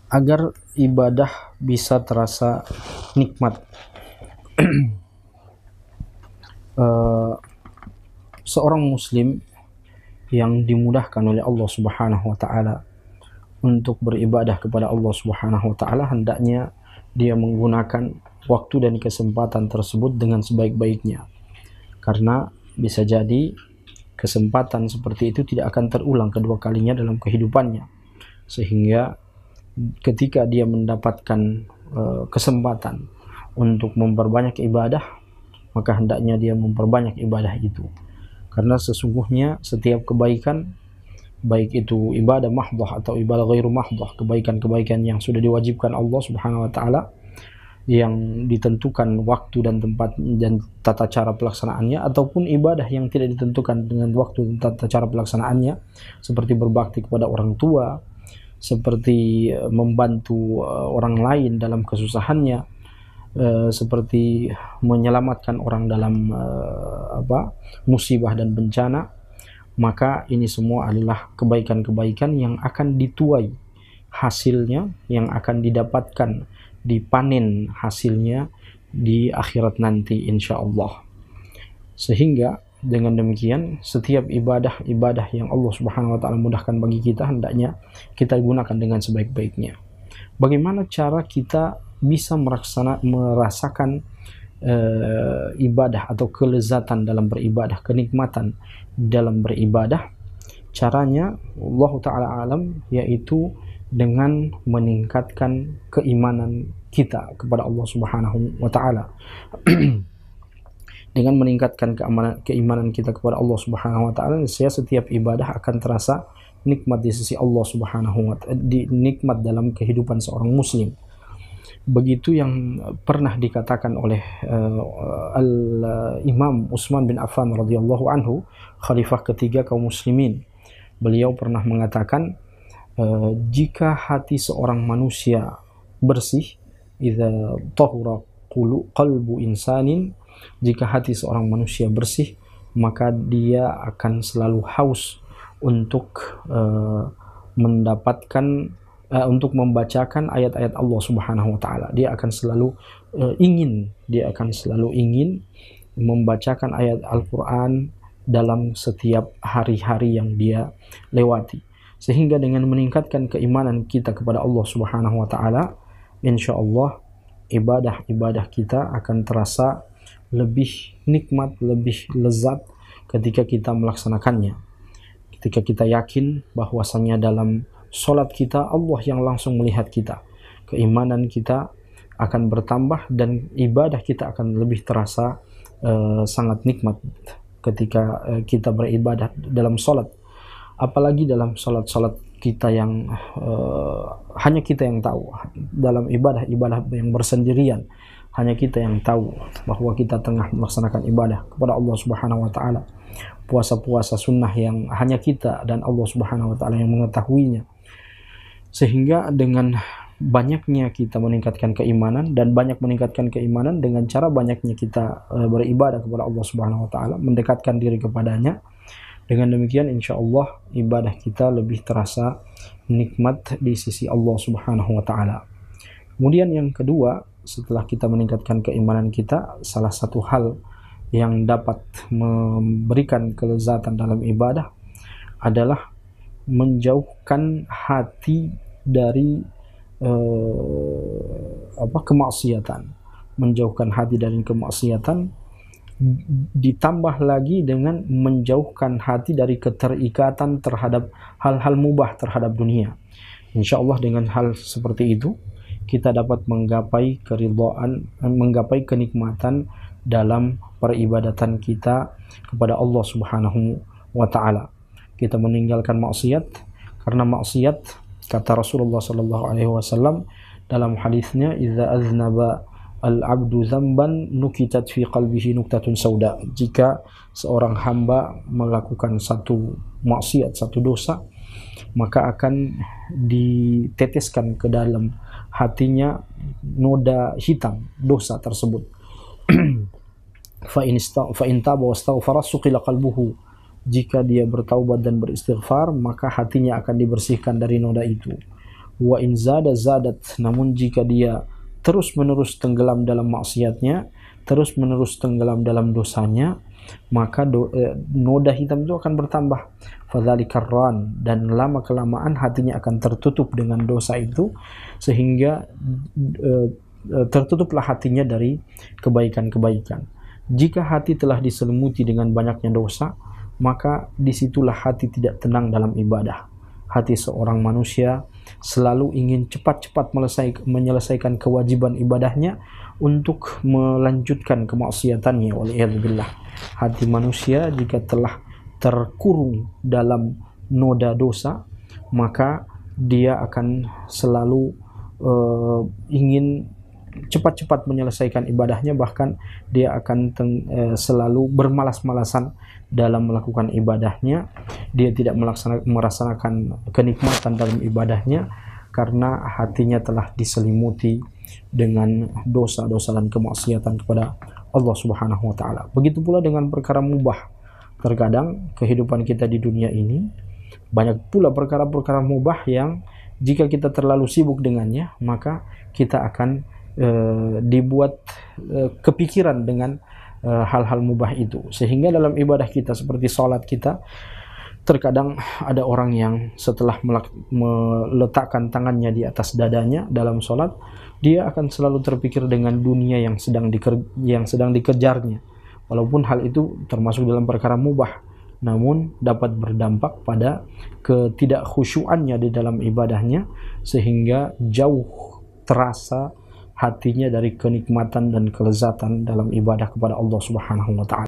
agar ibadah bisa terasa nikmat. Seorang muslim yang dimudahkan oleh Allah Subhanahu wa taala untuk beribadah kepada Allah Subhanahu wa taala, hendaknya dia menggunakan waktu dan kesempatan tersebut dengan sebaik-baiknya. Karena bisa jadi kesempatan seperti itu tidak akan terulang kedua kalinya dalam kehidupannya. Sehingga ketika dia mendapatkan kesempatan untuk memperbanyak ibadah, maka hendaknya dia memperbanyak ibadah itu. Karena sesungguhnya setiap kebaikan, baik itu ibadah mahdhah atau ibadah ghairu mahdhah, kebaikan-kebaikan yang sudah diwajibkan Allah Subhanahu wa taala, yang ditentukan waktu dan tempat dan tata cara pelaksanaannya, ataupun ibadah yang tidak ditentukan dengan waktu dan tata cara pelaksanaannya, seperti berbakti kepada orang tua, seperti membantu orang lain dalam kesusahannya, seperti menyelamatkan orang dalam musibah dan bencana, maka ini semua adalah kebaikan-kebaikan yang akan dituai hasilnya, yang akan didapatkan, dipanen hasilnya di akhirat nanti insyaallah. Sehingga dengan demikian setiap ibadah yang Allah Subhanahu wa taala mudahkan bagi kita, hendaknya kita gunakan dengan sebaik-baiknya. Bagaimana cara kita bisa merasakan ibadah atau kelezatan dalam beribadah, kenikmatan dalam beribadah? Caranya Allah Ta'ala alam, yaitu dengan meningkatkan keimanan kita kepada Allah Subhanahu wa taala. Dengan meningkatkan keimanan kita kepada Allah Subhanahu wa taala, setiap ibadah akan terasa nikmat di sisi Allah Subhanahu wa taala, nikmat dalam kehidupan seorang muslim. Begitu yang pernah dikatakan oleh Al-Imam Utsman bin Affan radhiyallahu anhu, khalifah ketiga kaum muslimin. Beliau pernah mengatakan, jika hati seorang manusia bersih, idza tahura qalbu insanin, jika hati seorang manusia bersih, maka dia akan selalu haus untuk mendapatkan untuk membacakan ayat-ayat Allah Subhanahu wa taala. Dia akan selalu ingin membacakan ayat Al-Qur'an dalam setiap hari-hari yang dia lewati. Sehingga dengan meningkatkan keimanan kita kepada Allah Subhanahu wa taala, insyaallah ibadah-ibadah kita akan terasa lebih nikmat, lebih lezat ketika kita melaksanakannya. Ketika kita yakin bahwasanya dalam salat kita Allah yang langsung melihat kita, keimanan kita akan bertambah dan ibadah kita akan lebih terasa sangat nikmat ketika kita beribadah dalam salat. Apalagi dalam salat-salat kita yang hanya kita yang tahu, dalam ibadah-ibadah yang bersendirian, hanya kita yang tahu bahwa kita tengah melaksanakan ibadah kepada Allah Subhanahu wa taala. Puasa-puasa sunnah yang hanya kita dan Allah Subhanahu wa taala yang mengetahuinya. Sehingga dengan banyaknya kita meningkatkan keimanan, dan banyak meningkatkan keimanan dengan cara banyaknya kita beribadah kepada Allah Subhanahu wa taala, mendekatkan diri kepadanya. Dengan demikian insyaallah ibadah kita lebih terasa nikmat di sisi Allah Subhanahu wa taala. Kemudian yang kedua, setelah kita meningkatkan keimanan kita, salah satu hal yang dapat memberikan kelezatan dalam ibadah adalah menjauhkan hati dari kemaksiatan. Menjauhkan hati dari kemaksiatan, ditambah lagi dengan menjauhkan hati dari keterikatan terhadap hal-hal mubah terhadap dunia. Insyaallah dengan hal seperti itu kita dapat menggapai keridhaan, menggapai kenikmatan dalam peribadatan kita kepada Allah Subhanahu wa taala. Kita meninggalkan maksiat, karena maksiat, kata Rasulullah sallallahu alaihi wasallam dalam hadisnya, idza aznaba al-'abdu dzamban nukitat fi qalbihi nuktatun sauda. Jika seorang hamba melakukan satu maksiat, satu dosa, maka akan diteteskan ke dalam hatinya noda hitam dosa tersebut. Fa in taba wastaghfara suqila qalbuhu. Jika dia bertaubat dan beristighfar, maka hatinya akan dibersihkan dari noda itu. Wa in zada zadat, namun jika dia terus-menerus tenggelam dalam maksiatnya, terus-menerus tenggelam dalam dosanya, maka noda hitam itu akan bertambah. Fadzalikar ran, dan lama-kelamaan hatinya akan tertutup dengan dosa itu, sehingga tertutuplah hatinya dari kebaikan-kebaikan. Jika hati telah diselimuti dengan banyaknya dosa, maka disitulah hati tidak tenang dalam ibadah. Hati seorang manusia selalu ingin cepat-cepat menyelesaikan kewajiban ibadahnya untuk melanjutkan kemaksiatannya. Waliyadzubillah. Hati manusia jika telah terkurung dalam noda dosa, maka dia akan selalu ingin cepat-cepat menyelesaikan ibadahnya, bahkan dia akan selalu bermalas-malasan dalam melakukan ibadahnya. Dia tidak merasakan kenikmatan dalam ibadahnya karena hatinya telah diselimuti dengan dosa-dosa dan kemaksiatan kepada Allah Subhanahu wa taala. Begitu pula dengan perkara mubah. Terkadang kehidupan kita di dunia ini banyak pula perkara-perkara mubah yang jika kita terlalu sibuk dengannya, maka kita akan dibuat kepikiran dengan hal-hal mubah itu, sehingga dalam ibadah kita seperti sholat kita, terkadang ada orang yang setelah meletakkan tangannya di atas dadanya dalam sholat, dia akan selalu terpikir dengan dunia yang sedang dikejarnya, walaupun hal itu termasuk dalam perkara mubah, namun dapat berdampak pada ketidakkhusyuannya di dalam ibadahnya, sehingga jauh terasa hatinya dari kenikmatan dan kelezatan dalam ibadah kepada Allah Subhanahu wa taala.